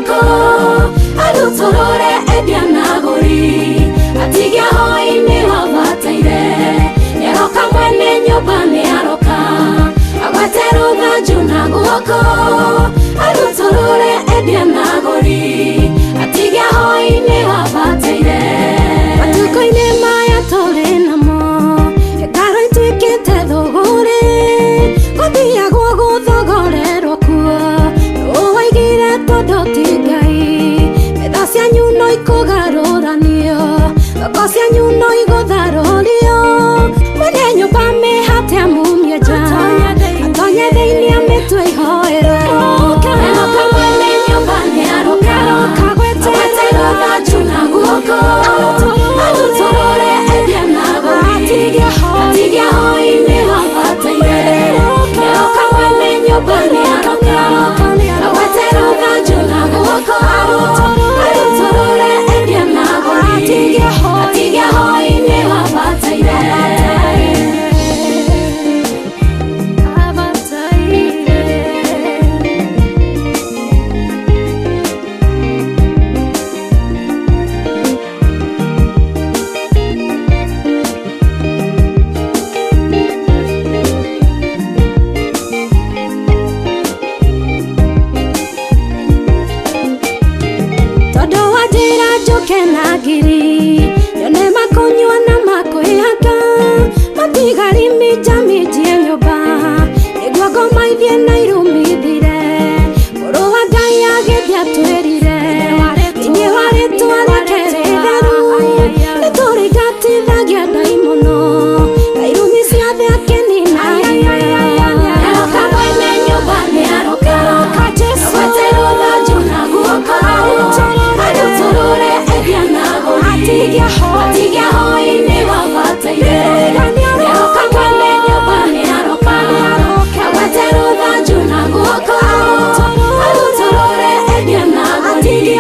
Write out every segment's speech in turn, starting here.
guoko arutorore endia na guri atigia hoi-ini wabataire niaroka mwene nyumba niaroka agwete ruthanju na guoko arutorore endia na guri atigia hoi-ini wabataire matuko-ini maya turi namo ekaro ituikite thuguri guthiagwo guthogorerwo kuo uwaigire tondu ti Ngai metha cianyu no ikugaruranio thoko cianyu no igutharurio mwene nyumba mihate amumie nja atonye thiini amitwe ihoero eroka mwene nyumba niaroka agwete ruthanju na guoko arutorore endia na guri atigia hoi-ini wabataire eroka mwene nyumba niaroka agwete ruthanju na guoko arutorore endia na guri atigia hoi-ini wabataire kena giri yone makunywa na makwihaka matigari mijamijie nyumba niguo ngomaithie na irumithire muru wa Ngai agithia twirire inye waritwa rike ritheru niturigatithagia Ngai muno na irumi ciothe akenina eroka mwene nyumba niaroka agwete ruthanju na guoko arutorore endia na guri atigia hoi-ini wabataire eroka mwene nyumba niaroka agwete ruthanju na guoko arutorore endia na guri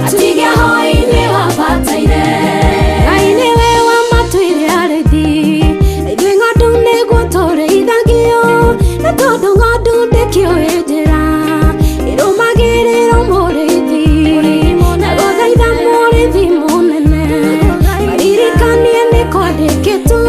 atigia hoi-ini wabataire Ngai niwe wamatuire arithi ithuĩ ng'ondu nĩguo tũrĩithagio na tondũ ng'ondu ndĩkĩũĩ njĩra ĩrũmagĩrĩrwo mũrĩithi na gũthaitha mũrĩithi mũnene maririkanie nĩ kwandĩkĩtwo